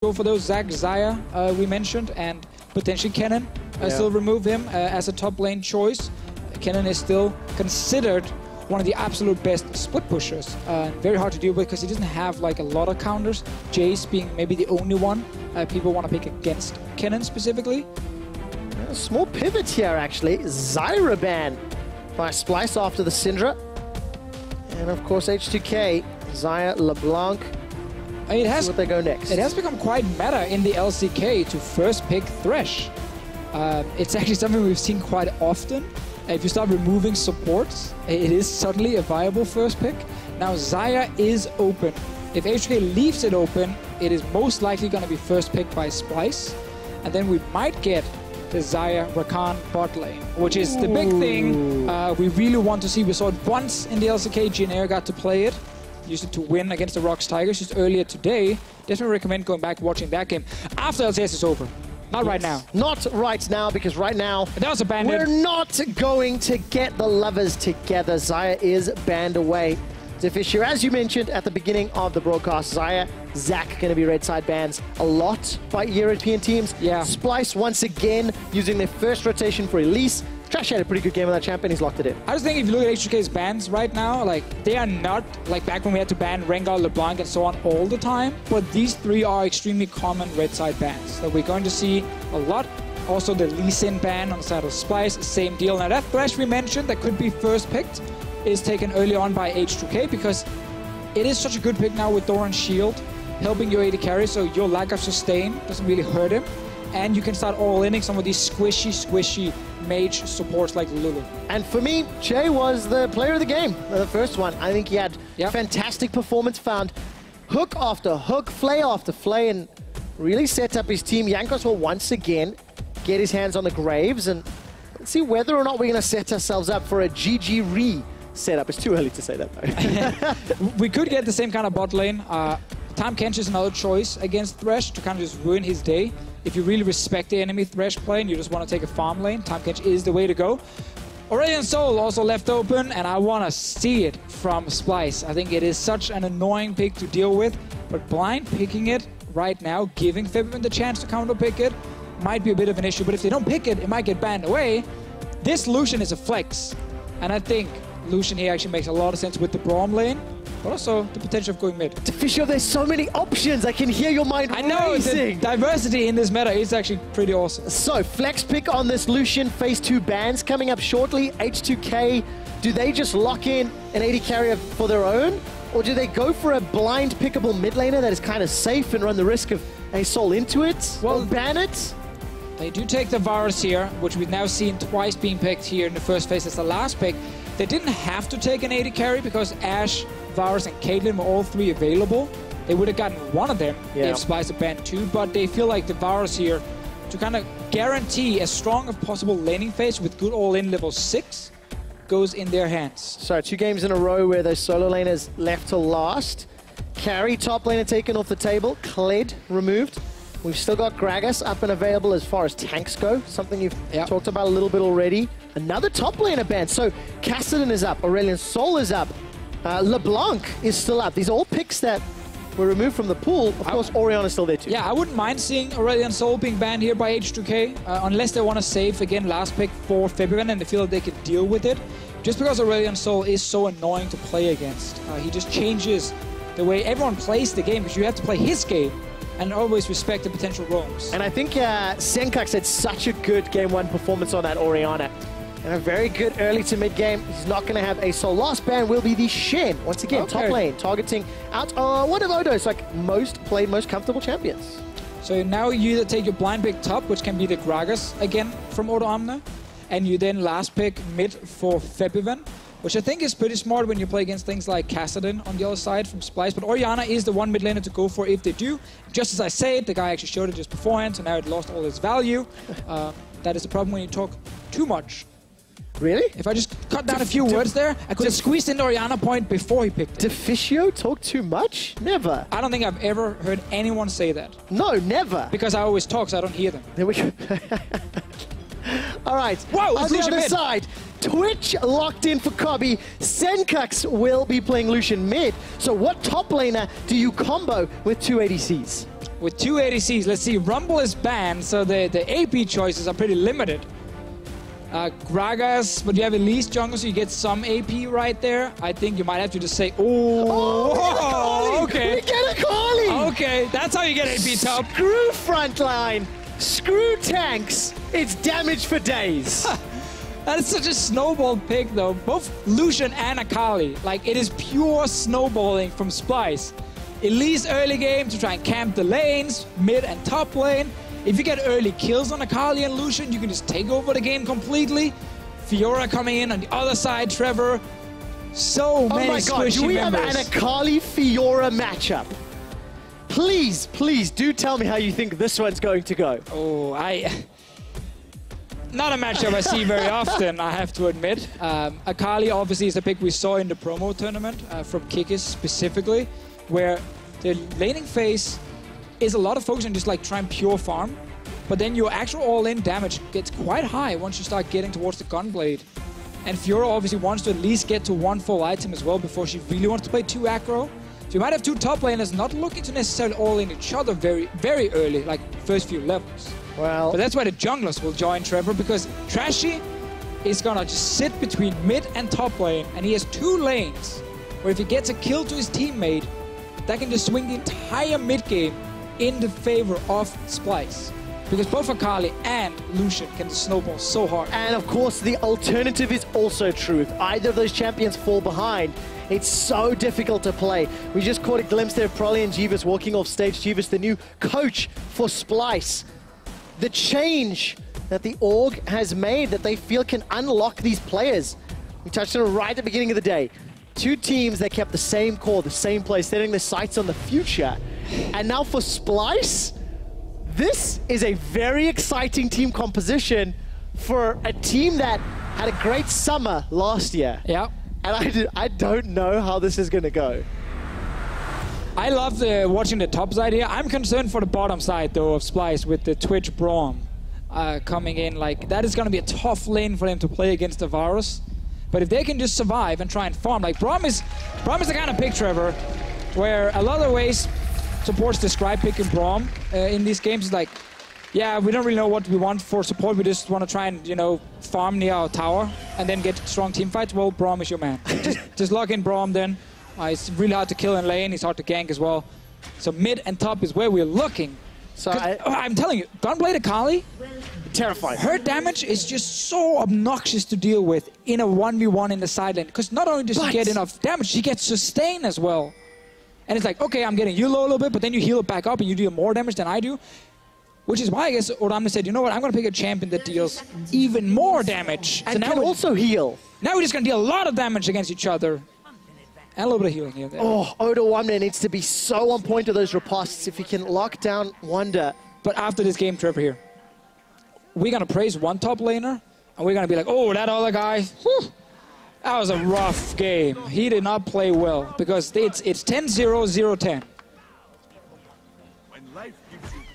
go for those Zac, Xayah we mentioned, and potentially Kennen. Still remove him as a top lane choice. Kennen is still considered one of the absolute best split pushers. Very hard to deal with because he doesn't have like a lot of counters. Jace being maybe the only one people want to pick against Kennen specifically. A small pivot here actually. Zyra ban by Splyce after the Syndra. And of course H2K, Xayah, LeBlanc. I mean, See what they go next. It has become quite meta in the LCK to first pick Thresh. It's actually something we've seen quite often. If you start removing supports, it is suddenly a viable first pick. Now Xayah is open. If H2K leaves it open, it is most likely going to be first picked by Splyce. And then we might get the Xayah Rakan bot lane, which is the big thing we really want to see. We saw it once in the LCK. Jin got to play it. Used it to win against the Rocks Tigers just earlier today. Definitely recommend going back watching that game after LCS is over. Not right now. Not right now, because right now that was a bandit. We're not going to get the lovers together. Xayah is banned away. Deficio, as you mentioned at the beginning of the broadcast, Xayah, Zac going to be red side bans a lot by European teams. Yeah. Splyce once again using their first rotation for Elise. Trash had a pretty good game with that champion, he's locked it in. I just think if you look at H2K's bans right now, like they are not like back when we had to ban Rengar, LeBlanc and so on all the time, but these three are extremely common red side bans that we're going to see a lot. Also the Lee Sin ban on the side of Splyce, same deal. Now that Thresh we mentioned that could be first picked is taken early on by H2K because it is such a good pick now with Doran's shield, helping your AD carry, so your lack of sustain doesn't really hurt him. And you can start all-inning some of these squishy mage supports like Lulu. And for me, Jay was the player of the game, the first one. I think he had fantastic performance, found hook after hook, flay after flay, and really set up his team. Jankos will once again get his hands on the Graves, and let's see whether or not we're going to set ourselves up for a GG re setup. It's too early to say that, though. We could get the same kind of bot lane. Tahm Kench is another choice against Thresh to kind of just ruin his day. If you really respect the enemy Thresh play and you just want to take a farm lane, Tahm Kench is the way to go. Aurelion Sol also left open, and I want to see it from Splyce. I think it is such an annoying pick to deal with, but blind picking it right now, giving Febiven the chance to counter pick it, might be a bit of an issue. But if they don't pick it, it might get banned away. This Lucian is a flex, and I think Lucian here actually makes a lot of sense with the Braum lane, but also the potential of going mid. Deficio, there's so many options. I can hear your mind racing. I know, the diversity in this meta is actually pretty awesome. So, flex pick on this Lucian, phase 2 bans coming up shortly. H2K, do they just lock in an AD carrier for their own? Or do they go for a blind pickable mid laner that is kind of safe and run the risk of a soul into it? Well, or ban it? They do take the Varus here, which we've now seen twice being picked here in the first phase as the last pick. They didn't have to take an AD carry because Ashe, Varus, and Caitlyn were all three available. They would have gotten one of them if Splyce had banned two, but they feel like the Varus here, to kind of guarantee as strong as possible laning phase with good all-in level 6, goes in their hands. So 2 games in a row where those solo laners left to last. Carry top laner taken off the table, Kled removed. We've still got Gragas up and available as far as tanks go, something you've talked about a little bit already. Another top laner ban. So Kassadin is up, Aurelion Sol is up, LeBlanc is still up. These are all picks that were removed from the pool. Of course, Orion is still there too. Yeah, I wouldn't mind seeing Aurelion Sol being banned here by H2K, unless they want to save, again, last pick for Febiven and they feel that they can deal with it. Just because Aurelion Sol is so annoying to play against. He just changes the way everyone plays the game, because you have to play his game and always respect the potential roams. And I think Senkux had such a good Game 1 performance on that Orianna. And a very good early to mid game. He's not going to have a soul. Last ban will be the Shen. Once again, top lane, targeting out one of Odo's like most played, most comfortable champions. So now you either take your blind pick top, which can be the Gragas again from Odo Amna, and you then last pick mid for Febiven, which I think is pretty smart when you play against things like Kassadin on the other side from Splyce. But Orianna is the one mid laner to go for if they do. Just as I said, the guy actually showed it just beforehand, so now it lost all its value. That is the problem when you talk too much. Really? If I just cut down a few words there, I could have squeezed in the Orianna point before he picked it. Deficio talk too much? Never. I don't think I've ever heard anyone say that. No, never. Because I always talk, so I don't hear them. There we go. All right. Whoa, on the other side, Twitch locked in for Cobby. Senkux will be playing Lucian mid. So what top laner do you combo with 2 ADCs? with 2 ADCs. Let's see, Rumble is banned, so the AP choices are pretty limited. Gragas, but you have Elise jungle, so you get some AP right there. I think you might have to just say, oh, okay. We get a Kali! Okay, that's how you get AP top. Screw frontline, screw tanks. It's damage for days. That is such a snowball pick, though. Both Lucian and Akali. Like, it is pure snowballing from Splyce. Elise early game to try and camp the lanes, mid and top lane. If you get early kills on Akali and Lucian, you can just take over the game completely. Fiora coming in on the other side, Trevor. So many squishy members. Oh my god, do we have an Akali-Fiora matchup? Please, please, do tell me how you think this one's going to go. Oh, not a matchup I see very often, I have to admit. Akali obviously is a pick we saw in the promo tournament from Kikis specifically, where the laning phase is a lot of focus on just like trying pure farm, but then your actual all-in damage gets quite high once you start getting towards the Gunblade. And Fiora obviously wants to at least get to 1 full item as well before she really wants to play 2 aggro. So you might have 2 top laners not looking to necessarily all-in each other very, very early, like first few levels. Well, but that's where the junglers will join Trevor, because Trashy is gonna just sit between mid and top lane, and he has 2 lanes where if he gets a kill to his teammate, that can just swing the entire mid game in the favor of Splyce. Because both Akali and Lucian can snowball so hard. And of course, the alternative is also true. If either of those champions fall behind, it's so difficult to play. We just caught a glimpse there of Prolly and Jeeves walking off stage. Jeeves, the new coach for Splyce. The change that the org has made that they feel can unlock these players. We touched on it right at the beginning of the day. 2 teams that kept the same core, the same play, setting their sights on the future. And now for Splyce, this is a very exciting team composition for a team that had a great summer last year. Yeah. And I don't know how this is going to go. I love watching the top side here. I'm concerned for the bottom side, though, of Splyce with the Twitch Braum coming in. Like, that is going to be a tough lane for them to play against the Varus. But if they can just survive and try and farm, like Braum is the kind of pick, Trevor, where a lot of ways supports describe picking Braum in these games. Is like, yeah, we don't really know what we want for support. We just want to try and, you know, farm near our tower and then get strong team fights. Well, Braum is your man. just lock in Braum then. It's really hard to kill in lane. He's hard to gank as well. So mid and top is where we're looking. So I'm telling you, Gunblade Akali, terrifying. Her damage is just so obnoxious to deal with in a 1v1 in the side lane. Because not only does she get enough damage, she gets sustain as well. And it's like, okay, I'm getting you low a little bit, but then you heal it back up and you deal more damage than I do. Which is why I guess Oramna said, you know what, I'm going to pick a champion that deals even more damage. And so now can also heal. Now we're just going to deal a lot of damage against each other. And a little bit of healing here. Oh, Oda needs to be so on point of those ripostes if he can lock down Wonder. But after this game, Trevor, here, we're going to praise one top laner, and we're going to be like, oh, that other guy, whew, that was a rough game. He did not play well, because it's 10-0, 0-10.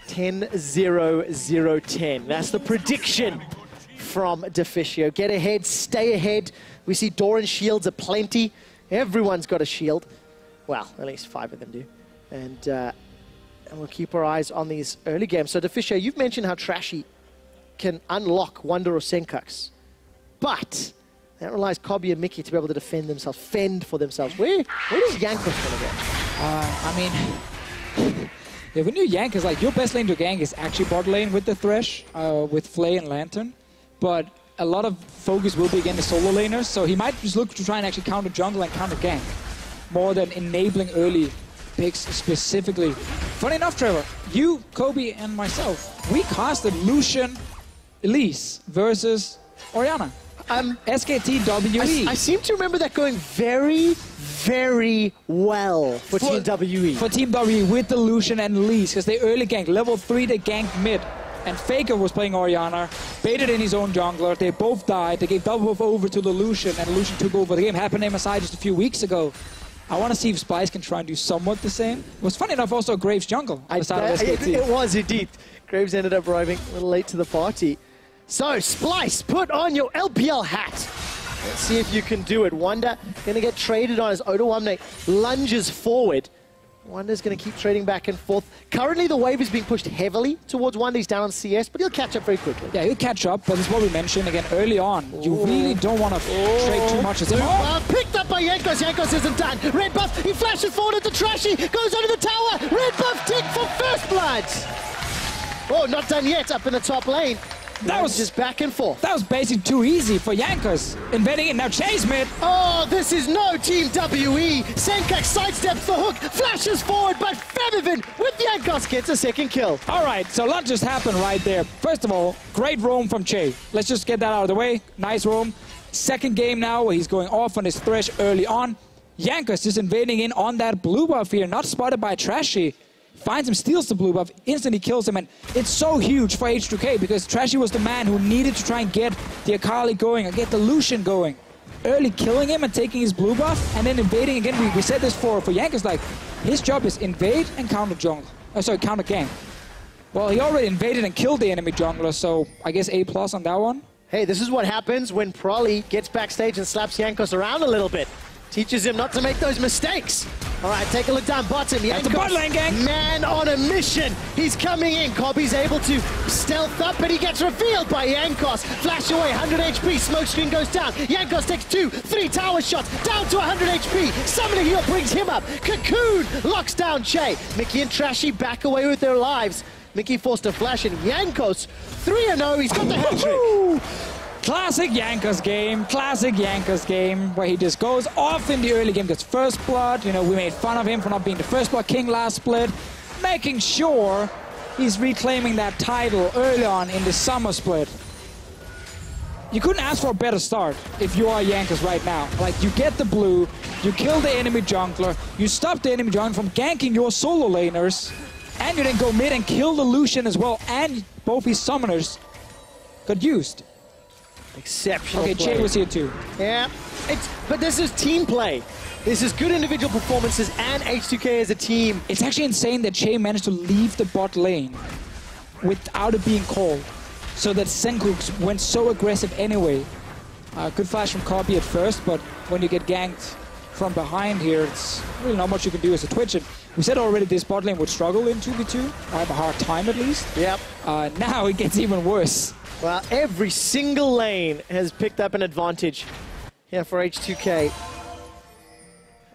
10-0, 0-10. That's the prediction from Deficio. Get ahead, stay ahead. We see Doran shields are plenty. Everyone's got a shield. Well, at least 5 of them do. And we'll keep our eyes on these early games. So, Deficio, you've mentioned how Trashy can unlock Wonder or Senkux. But that relies Kobe and Mickey to be able to defend themselves, fend for themselves. Where does Yankos going to go? I mean, yeah, we knew Yank is like, your best lane to gank is actually bot lane with the Thresh, with Flay and Lantern. But a lot of focus will be against the solo laners, so he might just look to try and actually counter jungle and counter gank, more than enabling early picks specifically. Funny enough, Trevor, you, Kobe, and myself, we casted Lucian Elise versus Orianna. SKT-WE. I seem to remember that going very, very well for Team WE. For Team WE with the Lucian and Elise, because they early ganked. Level 3, they ganked mid. And Faker was playing Orianna, baited in his own jungler. They both died. They gave double buff over to the Lucian, and Lucian took over the game. Happened to MSI just a few weeks ago. I want to see if Splyce can try and do somewhat the same. It was funny enough also Graves jungle. It was indeed. Graves ended up arriving a little late to the party. So, Splyce, put on your LPL hat. Let's see if you can do it. Wonder going to get traded on as Oda lunges forward. Wonder's going to keep trading back and forth. Currently, the wave is being pushed heavily towards Wonder. He's down on CS, but he'll catch up very quickly. Yeah, he'll catch up, but it's what we mentioned again early on. You really don't want to trade too much. Picked up by Jankos. Jankos isn't done. Red buff. He flashes forward into Trashy. Goes under the tower. Red buff tick for first blood. Oh, not done yet. Up in the top lane. That was just back and forth. That was basically too easy for Jankos. Invading it now, chase mid. Oh, this is no Team WE. Senkak sidesteps the hook, flashes forward, but Femivin with Jankos gets a second kill. All right, so a lot just happened right there. First of all, great roam from Che. Let's just get that out of the way. Nice roam. Second game now where he's going off on his Thresh early on. Jankos just invading in on that blue buff here, not spotted by Trashy. Finds him, steals the blue buff, instantly kills him, and it's so huge for H2K because Trashy was the man who needed to try and get the Akali going and get the Lucian going. Early killing him and taking his blue buff, and then invading again. We said this for Jankos, like, his job is invade and counter jungle. Counter gank. Well, he already invaded and killed the enemy jungler, so I guess A+ on that one. Hey, this is what happens when Prolly gets backstage and slaps Jankos around a little bit. Teaches him not to make those mistakes. All right, take a look down bottom. That's the bot lane, gang. Man on a mission. He's coming in. Kobby's able to stealth up, but he gets revealed by Jankos. Flash away, 100 HP. Smoke screen goes down. Jankos takes 2, 3 tower shots. Down to 100 HP. Summoning heal brings him up. Cocoon locks down Che. Mickey and Trashy back away with their lives. Mickey forced a flash, and Jankos 3-0. He's got the hat-trick. Classic Jankos game, where he just goes off in the early game, gets first blood. You know, we made fun of him for not being the first blood king last split, making sure he's reclaiming that title early on in the summer split. You couldn't ask for a better start if you are Jankos right now. Like, you get the blue, you kill the enemy jungler, you stop the enemy jungler from ganking your solo laners, and you then go mid and kill the Lucian as well, and both his summoners got used. Exceptional Okay, play. Che was here too. Yeah, but this is team play. This is good individual performances and H2K as a team. It's actually insane that Che managed to leave the bot lane without it being called, so that Senkuk went so aggressive anyway. Good flash from Kobby at first, but when you get ganked from behind here, it's really not much you can do as a Twitch. And we said already this bot lane would struggle in 2v2, or have a hard time at least. Yep. Now it gets even worse. Well, every single lane has picked up an advantage here for H2K.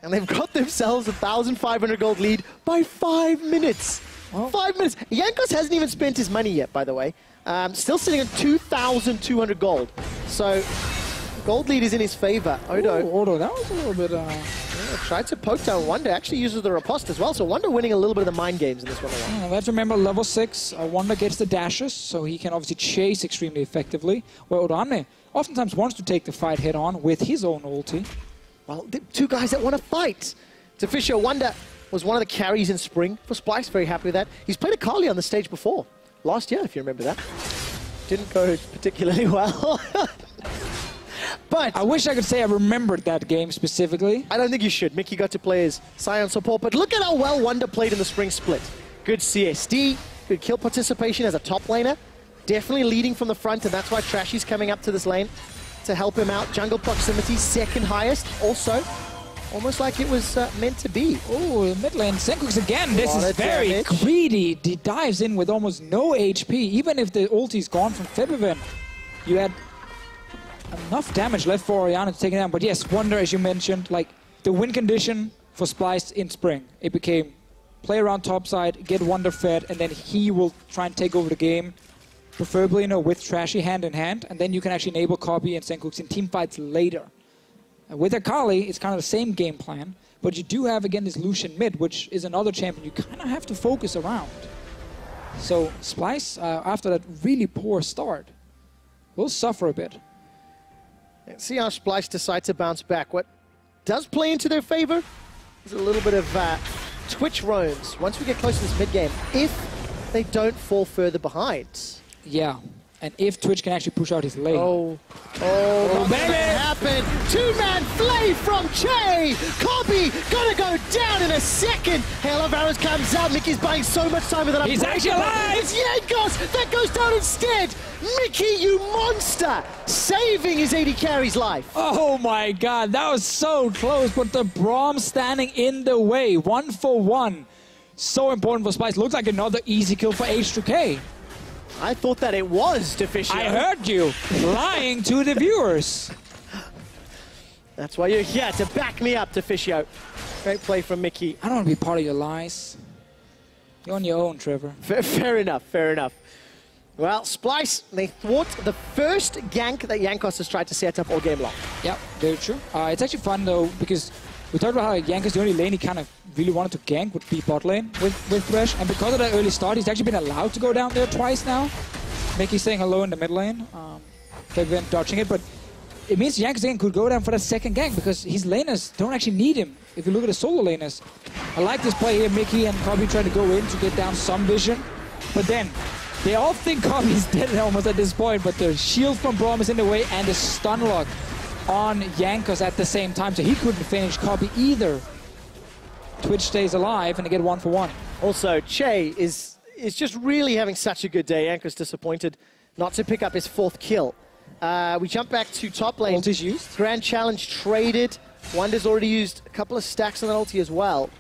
And they've got themselves a 1,500 gold lead by 5 minutes. Well, 5 minutes. Jankos hasn't even spent his money yet, by the way. Still sitting at 2,200 gold. So, gold lead is in his favor. Odo. Ooh, Odo, that was a little bit... Yeah, tried to poke down Wonder. Actually uses the riposte as well. So Wonder winning a little bit of the mind games in this one. Let's remember level 6. Wonder gets the dashes, so he can obviously chase extremely effectively. Where Orane oftentimes wants to take the fight head on with his own ulti. Well, the two guys that want to fight. Fisher Wonder was one of the carries in spring for Splyce. Very happy with that. He's played Akali on the stage before. Last year, if you remember that. Didn't go particularly well. But I wish I could say I remembered that game specifically. I don't think you should. Mickey got to play as Scion support, but look at how well Wonder played in the spring split. Good CSD, good kill participation as a top laner. Definitely leading from the front, and that's why Trashy's coming up to this lane to help him out. Jungle proximity, second highest. Also, almost like it was meant to be. Oh, mid lane, Senkux again. This is very greedy. He dives in with almost no HP. Even if the ulti's gone from Femivin, you had enough damage left for Orianna to take it down. But yes, Wonder, as you mentioned, like the win condition for Splyce in spring, it became play around top side, get Wonder fed, and then he will try and take over the game, preferably, you know, with Trashy hand in hand, and then you can actually enable Kobby and Senkux in team fights later. With Akali, it's kind of the same game plan, but you do have again this Lucian mid, which is another champion you kind of have to focus around. So Splyce, after that really poor start, will suffer a bit. Let's see how Splyce decide to bounce back. What does play into their favor is a little bit of Twitch roams once we get close to this mid game, if they don't fall further behind. Yeah, And if Twitch can actually push out his lane. Oh, what's baby! gonna happen? Two-man flay from Che! Kobe gonna go down in a second. Hail of Arrows comes out. Mickey's buying so much time with it. He's actually alive! It's Jankos that goes down instead. Mickey, you monster! Saving his AD carry's life. Oh my god, that was so close, but the Braum standing in the way. 1 for 1. So important for Splyce. Looks like another easy kill for H2K. I thought that it was Deficio. I heard you lying to the viewers. That's why you're here, to back me up, Deficio. Great play from Mickey. I don't want to be part of your lies. You're on your own, Trevor. Fair enough, fair enough. Well, Splyce, they thwart the first gank that Jankos has tried to set up all game long. Yeah, very true. It's actually fun, though, because we talked about how Jankos, the only lane he kind of really wanted to gank would be bot lane with Thresh. And because of that early start, he's actually been allowed to go down there twice now. Mickey staying alone in the mid lane. They've been dodging it, but it means Jankos again could go down for that second gank because his laners don't actually need him. If you look at the solo laners. I like this play here. Mickey and Kobe trying to go in to get down some vision. But then, they all think Kobe's dead almost at this point, but the shield from Braum is in the way and the stun lock on Jankos at the same time, so he couldn't finish Kobe either. Twitch stays alive and they get 1 for 1. Also, Che is just really having such a good day. Jankos disappointed not to pick up his 4th kill. We jump back to top lane. Ult is used. Grand Challenge traded. Wonder's already used a couple of stacks on the ulti as well.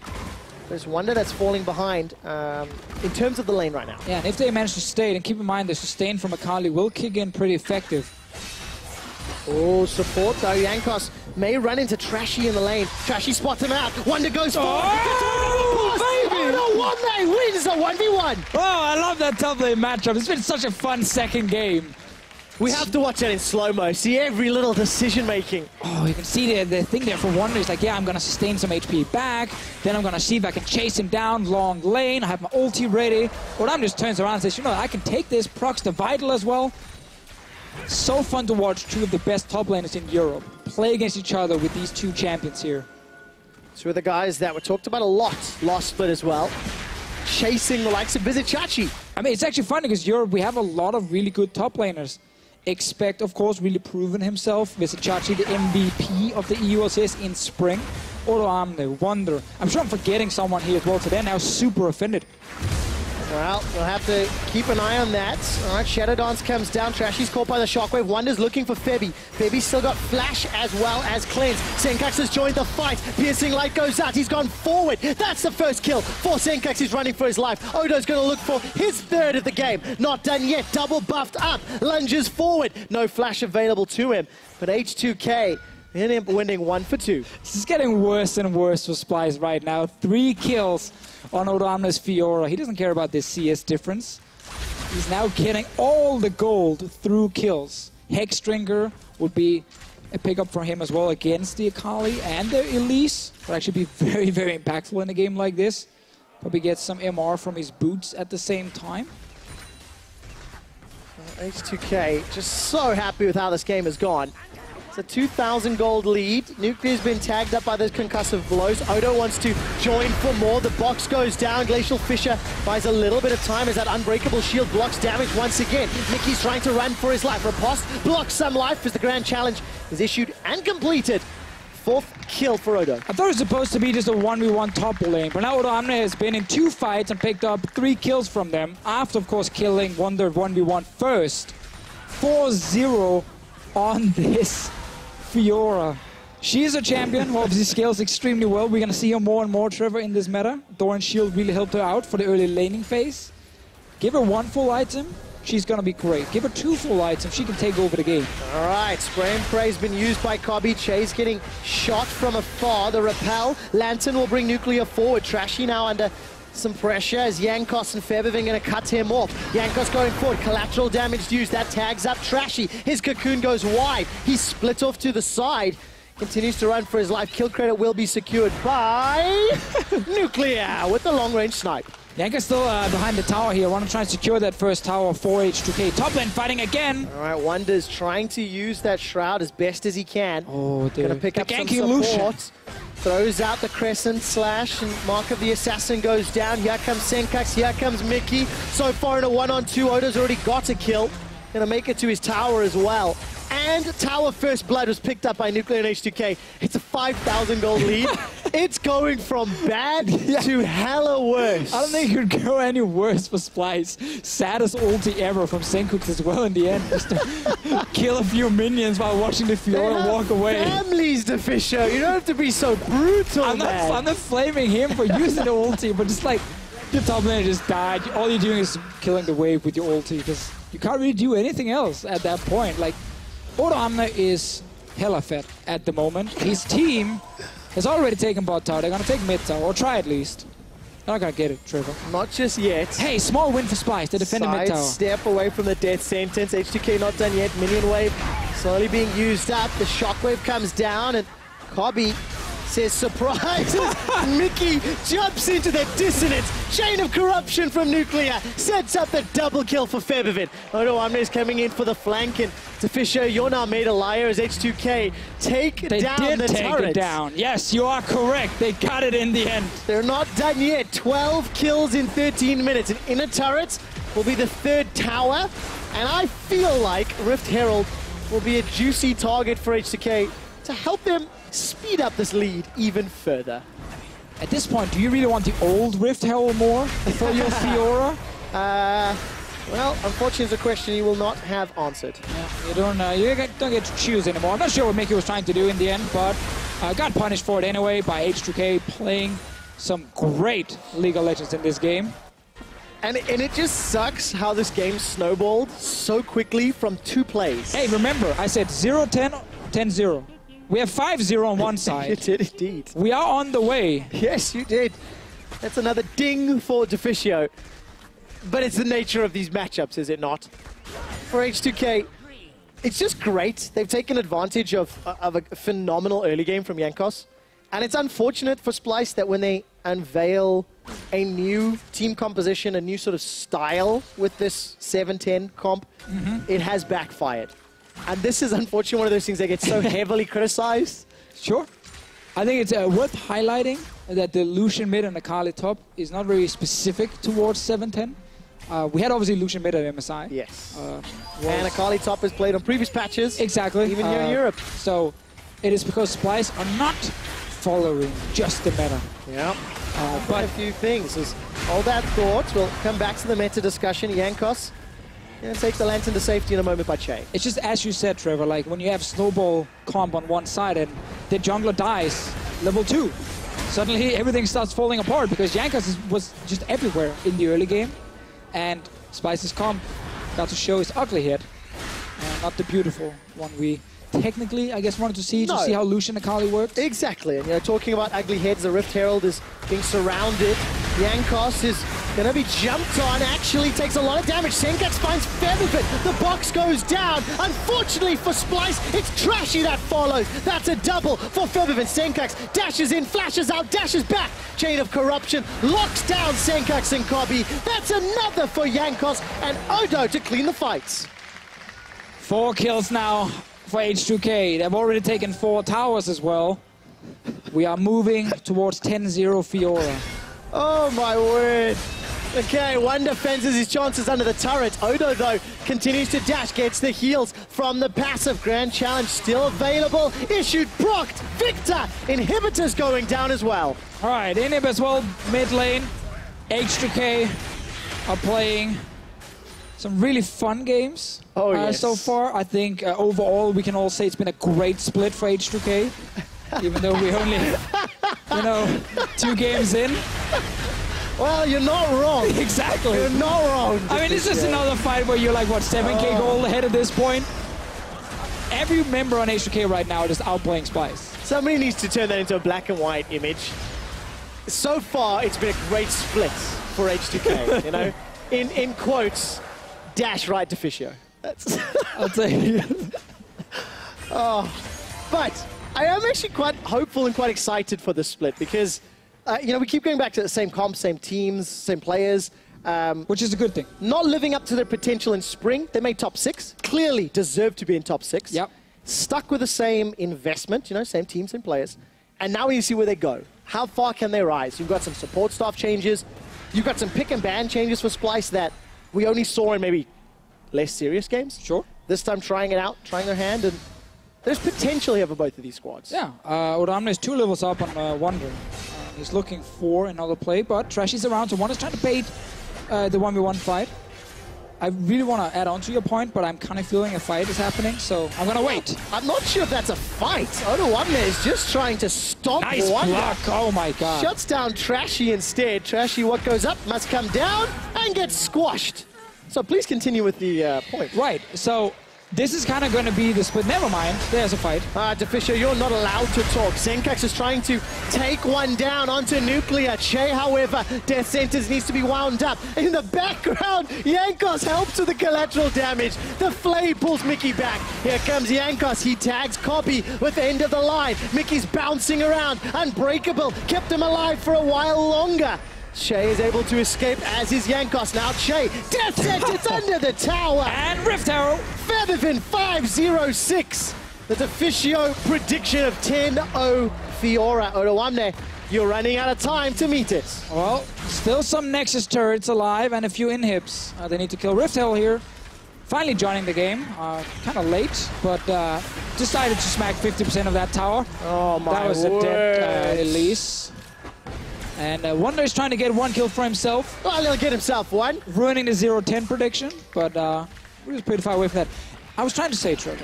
There's Wonder that's falling behind in terms of the lane right now. Yeah, and if they manage to stay, then keep in mind the sustain from Akali will kick in pretty effective. Oh, support though. Jankos may run into Trashy in the lane. Trashy spots him out. Wonder goes forward. Oh, baby! Oh, no, 1 wins a 1v1. Oh, I love that top lane matchup. It's been such a fun second game. We have to watch that in slow-mo. See every little decision-making. Oh, you can see the thing there for Wonder is like, yeah, I'm going to sustain some HP back. Then I'm going to see if I can chase him down long lane. I have my ulti ready. Odam just turns around and says, you know, I can take this. Procs the Vital as well. So fun to watch two of the best top laners in Europe play against each other with these two champions here. Two of the guys that were talked about a lot last split as well. Chasing the likes of Vizicachi. I mean, it's actually funny because Europe, we have a lot of really good top laners. Expect, of course, really proven himself. Vizicachi, the MVP of the EU LCS in spring. Odoamne, Wonder. I'm sure I'm forgetting someone here as well, so they're now super offended. Well, we'll have to keep an eye on that. All right, Shadow Dance comes down. Trashy's caught by the Shockwave. Wonder's looking for Febby. Febby's still got Flash as well as Cleanse. Senkax has joined the fight. Piercing Light goes out. He's gone forward. That's the first kill for Senkax. He's running for his life. Odo's going to look for his 3rd of the game. Not done yet. Double buffed up. Lunges forward. No Flash available to him. But H2K in him winning 1 for 2. This is getting worse and worse for Splyce right now. 3 kills on Odoamne's Fiora. He doesn't care about this CS difference. He's now getting all the gold through kills. Hexdrinker would be a pickup for him as well against the Akali and the Elise. Would actually be very, very impactful in a game like this. Probably get some MR from his boots at the same time. H2K just so happy with how this game has gone. It's a 2,000 gold lead. Nuclear's been tagged up by those concussive blows. Odo wants to join for more. The box goes down. Glacial Fisher buys a little bit of time as that unbreakable shield blocks damage once again. Mickey's trying to run for his life. Riposte blocks some life as the grand challenge is issued and completed. 4th kill for Odo. I thought it was supposed to be just a 1v1 top lane, but now Odoamne has been in 2 fights and picked up 3 kills from them, after of course killing Wonder 1v1 first. 4-0 on this Fiora. She is a champion who obviously scales extremely well. We're going to see her more and more, Trevor, in this meta. Doran's shield really helped her out for the early laning phase. Give her 1 full item, she's going to be great. Give her 2 full items, she can take over the game. All right, Spray and Pray has been used by Kobe. Chase getting shot from afar. The repel. Lantern will bring Nuclear forward. Trashy now under some pressure as Jankos and Feberving going to cut him off. Jankos going forward. Collateral damage used. That tags up Trashy. His cocoon goes wide. He's split off to the side. Continues to run for his life. Kill credit will be secured by Nuclear with the long-range snipe. Jankos still behind the tower here. Want to try and secure that first tower for H2K. Top lane fighting again. All right, Wonder's trying to use that shroud as best as he can. Oh, going to pick up some support. Throws out the Crescent Slash, and Mark of the Assassin goes down. Here comes Senkax, here comes Mickey. So far in a 1-on-2, Odo's already got a kill. Gonna make it to his tower as well. And tower first blood was picked up by Nuclear and H2K. It's a 5,000 gold lead. It's going from bad to hella worse. I don't think it could go any worse for Splyce. Saddest ulti ever from Senkux as well in the end. Just to kill a few minions while watching the Fiora walk away. Families, Deficio. You don't have to be so brutal, I'm not flaming him for using the ulti, but just like, your top laner just died. All you're doing is killing the wave with your ulti, because you can't really do anything else at that point. Like, Odo Amna is hella fed at the moment. His team has already taken bot tower. They're gonna take mid tower, or try at least. They're not gonna get it, Trevor. Not just yet. Hey, small win for Splyce. They defended mid tower. Step away from the death sentence. H2K not done yet. Minion wave slowly being used up. The shockwave comes down, and Kobe says surprises. Mickey jumps into the dissonance. Chain of corruption from Nuclear sets up the double kill for Febivid. Odo Amna is coming in for the flank, and Deficio, you're now made a liar as H2K take down the turret. They did take it down. Yes, you are correct. They got it in the end. They're not done yet. 12 kills in 13 minutes. An inner turret will be the third tower, and I feel like Rift Herald will be a juicy target for H2K to help them speed up this lead even further. At this point, do you really want the old Rift Herald more for your Fiora? Well, unfortunately, it's a question you will not have answered. Yeah, you don't get to choose anymore. I'm not sure what Mickey was trying to do in the end, but got punished for it anyway by H2K playing some great League of Legends in this game. And it just sucks how this game snowballed so quickly from 2 plays. Hey, remember, I said 0-10, 10-0. We have 5-0 on one side. You did indeed. We are on the way. Yes, you did. That's another ding for Deficio. But it's the nature of these matchups, is it not? For H2K, it's just great. They've taken advantage of a phenomenal early game from Jankos. And it's unfortunate for Splyce that when they unveil a new team composition, a new sort of style with this 7-10 comp, it has backfired. And this is unfortunately one of those things that gets so heavily criticized. Sure. I think it's worth highlighting that the Lucian mid and the Kali top is not very specific towards 7-10. We had obviously Lucian mid at MSI. Yes. And Akali top is played on previous patches. Exactly. Even here in Europe. So it is because Splyce are not following just the meta. Yeah. But a few things. As all that thought, we'll come back to the meta discussion. Jankos gonna take the lantern to safety in a moment by Che. It's just as you said, Trevor, like when you have snowball comp on one side and the jungler dies level 2, suddenly everything starts falling apart because Jankos was just everywhere in the early game, and Splyce's comp got to show his ugly head, not the beautiful one we technically, I guess, wanted to see how Lucian Akali worked. Exactly, and talking about ugly heads, the Rift Herald is being surrounded. Jankos is gonna be jumped on, actually takes a lot of damage. Senkux finds Featherfit, the box goes down. Unfortunately for Splyce, it's Trashy that follows. That's a double for Featherfit. Senkux dashes in, flashes out, dashes back. Chain of corruption locks down Senkux and Kobe. That's another for Jankos and Odo to clean the fights. 4 kills now for H2K. They've already taken 4 towers as well. We are moving towards 10-0 Fiora. Oh my word. Okay, Wonder fences his chances under the turret. Odo, though, continues to dash, gets the heals from the passive. Grand Challenge still available. Issued, procced. Victor, inhibitors going down as well. All right, Inhib as well, mid lane. H2K are playing some really fun games so far. I think overall we can all say it's been a great split for H2K, even though we only, 2 games in. Well, you're not wrong. Exactly. You're not wrong. I mean, it's just another fight where you're like, what, 7K gold ahead at this point? Every member on H2K right now is just outplaying Splyce. Somebody needs to turn that into a black and white image. So far, it's been a great split for H2K, In quotes, dash right Deficio. That's I'll tell you. But I am actually quite hopeful and quite excited for this split because, we keep going back to the same comps, same teams, same players. Which is a good thing. Not living up to their potential in spring. They made top 6. Clearly deserve to be in top 6. Yep. Stuck with the same investment, same team, same players. And now we see where they go. How far can they rise? You've got some support staff changes. You've got some pick and ban changes for Splyce that we only saw in maybe less serious games. Sure. This time trying it out, trying their hand, and there's potential here for both of these squads. Yeah, Odamne is 2 levels up on Wonder. He's looking for another play, but Trashy's around, so Wonder's trying to bait the 1v1 fight. I really want to add on to your point, but I'm kind of feeling a fight is happening, so I'm going to wait. I'm not sure if that's a fight. Odamne is just trying to stop nice Wonder. block, oh my god. Shuts down Trashy instead. Trashy, what goes up must come down and gets squashed. So please continue with the point. Right, so this is kind of going to be the split. Never mind, there's a fight. Deficio, you're not allowed to talk. Zenkax is trying to take one down onto Nuclear. Che, however, Death Sentence needs to be wound up. In the background, Jankos helps with the collateral damage. The Flay pulls Mickey back. Here comes Jankos. He tags Copy with the end of the line. Mickey's bouncing around. Unbreakable. Kept him alive for a while longer. Che is able to escape, as is Jankos. Now Che, Death Sentence under the tower. And Rift Arrow. Featherfin 5-0-6. The Deficio prediction of 10-0 Fiora. Odamne, you're running out of time to meet it. Well, still some Nexus turrets alive and a few inhibs. They need to kill Rift Hell here. Finally joining the game. Kind of late, but decided to smack 50% of that tower. Oh my That was word. a dead Elise. And Wonder is trying to get 1 kill for himself. Well, he'll get himself one. Ruining the 0-10 prediction, but we're just pretty far away from that. I was trying to say, Trevor,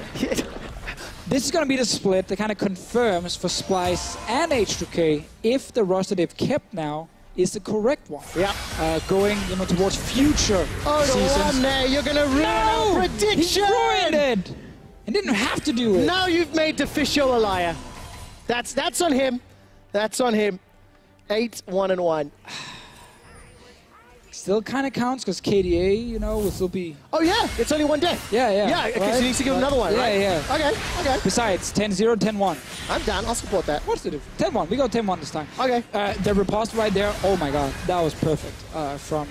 this is going to be the split that kind of confirms for Splyce and H2K if the roster they've kept now is the correct one. Yeah. Going, towards future seasons. Odamne, you're going to ruin our prediction. He ruined it. And didn't have to do it. Now you've made Deficio a liar. That's on him. That's on him. 8-1-1. Still kind of counts because KDA, will still be... Oh yeah, it's only 1 death. Yeah. Yeah, okay, right? so he needs to give him another one, right? Yeah. Okay. Besides, 10-0, 10-1. I'm down, I'll support that. What's the difference? 10-1, we go 10-1 this time. Okay. The riposte right there, oh my god, that was perfect from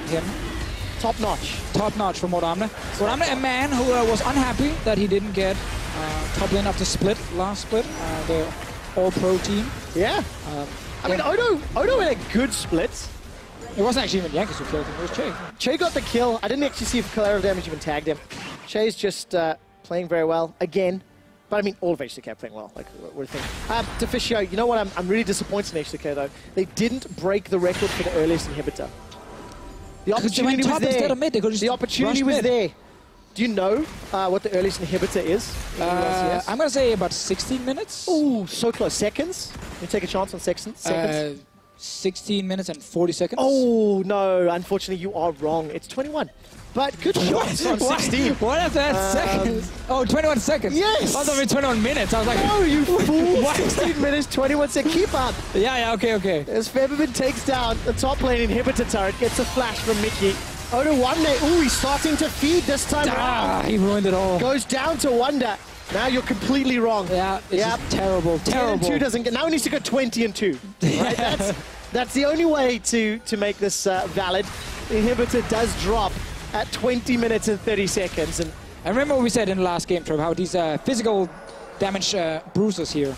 him. Top notch. Top notch from Odamne. Odamne, a man who was unhappy that he didn't get top lane after last split, the all-pro team. Yeah. I mean, Odo had a good split. It wasn't actually even Jankos who killed him, it was Che. Che got the kill. I didn't actually see if collateral damage even tagged him. Che's just playing very well again. But I mean, all of H2K are playing well. Like, what do you think? Deficio, you know what? I'm really disappointed in H2K though. They didn't break the record for the earliest inhibitor. The opportunity was there. Mid, the opportunity was there. Do you know what the earliest inhibitor is? I'm going to say about 16 minutes. Ooh, so close. Seconds? You take a chance on seconds? 16 minutes and 40 seconds. Oh, no. Unfortunately, you are wrong. It's 21. But good shots on 16. What is that seconds? Oh, 21 seconds. Yes. I thought it was 21 minutes. I was like, no, you fool. 16 minutes, 21 seconds. Keep up. Yeah, okay. As Featherfin takes down the top lane inhibitor turret, gets a flash from Mickey. Odamne, ooh, he's starting to feed this time around. He ruined it all. Goes down to Wonder. Now you're completely wrong. Yeah, it's just terrible. 10-2 doesn't get. Now he needs to go 20-2. Right? That's the only way to make this valid. The inhibitor does drop at 20 minutes and 30 seconds. And I remember what we said in the last game, Trev, how these physical damage bruisers here,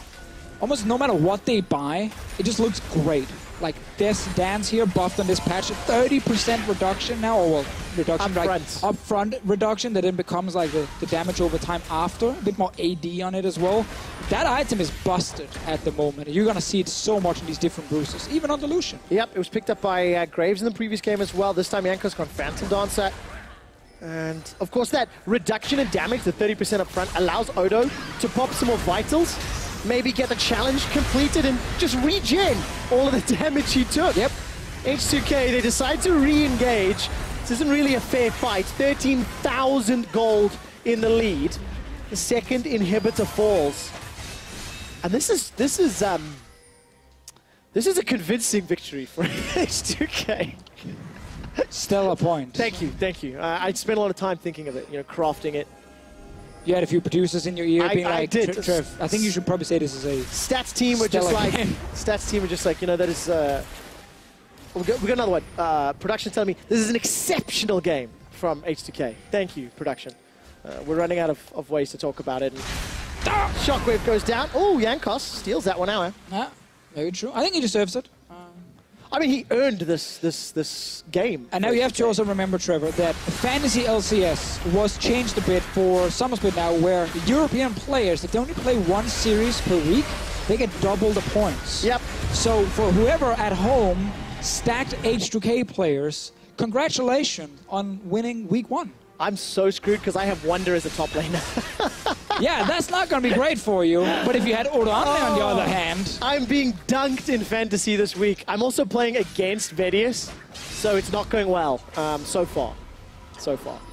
almost no matter what they buy, it just looks great. Like this dance here, buffed on this patch, 30% reduction now, or well, reduction upfront reduction that then becomes like the damage over time after, a bit more AD on it as well. That item is busted at the moment. You're gonna see it so much in these different bruises, even on Delusion. Yep, it was picked up by Graves in the previous game as well. This time Jankos got Phantom Dancer. And of course that reduction in damage, the 30% up front, allows Odo to pop some more vitals, maybe get the challenge completed and just regen all of the damage he took. Yep. H2K, they decide to re-engage. This isn't really a fair fight. 13,000 gold in the lead. The second inhibitor falls. And this is a convincing victory for H2K. Stellar point. Thank you. I spent a lot of time thinking of it, crafting it. You had a few producers in your ear being like, did. Trev, I think you should probably say this is a Stats team were just like, that is, we got another one. Production telling me this is an exceptional game from H2K. Thank you, production. We're running out of ways to talk about it. And Shockwave goes down. Oh, Jankos steals that 1 hour. Yeah, very true. I think he deserves it. I mean, he earned this game. And now you have to also remember, Trevor, that Fantasy LCS was changed a bit for some split now, where European players, if they only play one series per week, they get double the points. Yep. So for whoever at home stacked H2K players, congratulations on winning week 1. I'm so screwed because I have Wonder as a top laner. Yeah, that's not going to be great for you. But if you had Orane on the other hand... I'm being dunked in Fantasy this week. I'm also playing against Vedius, so it's not going well so far.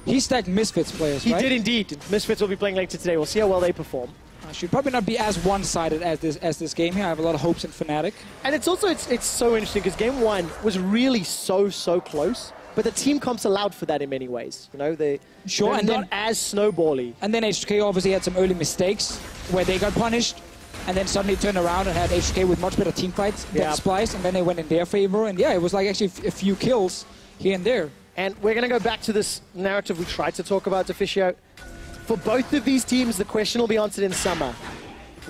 He stacked Misfits players, right? He did indeed. Misfits will be playing later today. We'll see how well they perform. Should probably not be as one-sided as this game here. I have a lot of hopes in Fnatic. And it's also it's so interesting because game 1 was really so close, but the team comps allowed for that in many ways. You know, they're and not as snowbally. And then H2K obviously had some early mistakes where they got punished, and then suddenly turned around and had H2K with much better team fights than Splyce, and then they went in their favor. And yeah, it was like actually a few kills here and there. And we're going to go back to this narrative we tried to talk about, Deficio. For both of these teams, the question will be answered in summer.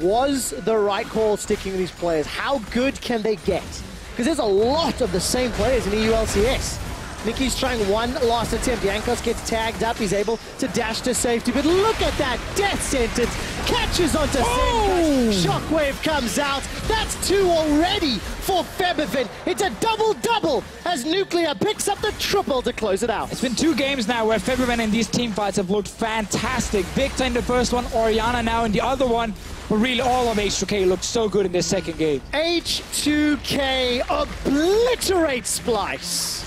Was the right call sticking with these players? How good can they get? Because there's a lot of the same players in EU LCS. Nicky's trying one last attempt. Jankos gets tagged up. He's able to dash to safety. But look at that death sentence. Catches onto Senka. Shockwave comes out. That's 2 already for Febiven. It's a double-double as Nuclear picks up the triple to close it out. It's been 2 games now where Febiven in these team fights have looked fantastic. Victor in the first one, Oriana now in the other one. But really, all of H2K looked so good in this second game. H2K obliterates Splyce.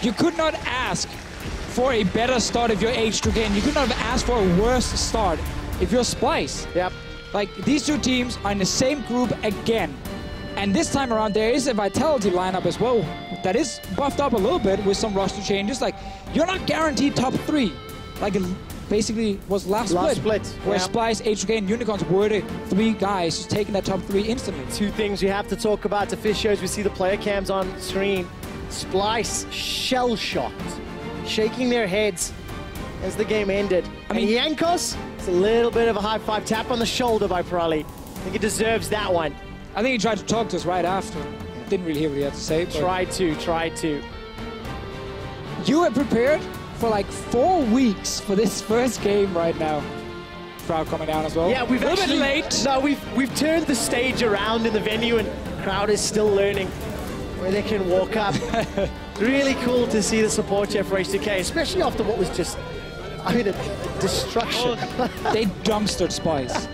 You could not ask for a better start if you're H2K, and you could not have asked for a worse start if you're Splyce. Yep. Like, these 2 teams are in the same group again. And this time around, there is a Vitality lineup as well that is buffed up a little bit with some roster changes. Like, you're not guaranteed top 3. Like, it basically was last split. Where Splyce, H2K, and Unicorns were the 3 guys who's taking that top 3 instantly. 2 things we have to talk about. Deficios, we see the player cams on screen. Splyce shell-shocked, shaking their heads as the game ended. I mean, Jankos, it's a little bit of a high-five tap on the shoulder by Prali. I think he deserves that one. I think he tried to talk to us right after. Didn't really hear what he had to say. Tried to. You had prepared for like 4 weeks for this first game right now. Crowd coming down as well. Yeah, we've actually... late. No, we've turned the stage around in the venue and crowd is still learning where they can walk up. Really cool to see the support here for H2K, especially after what was just, I mean, a destruction. They dumpstered Splyce.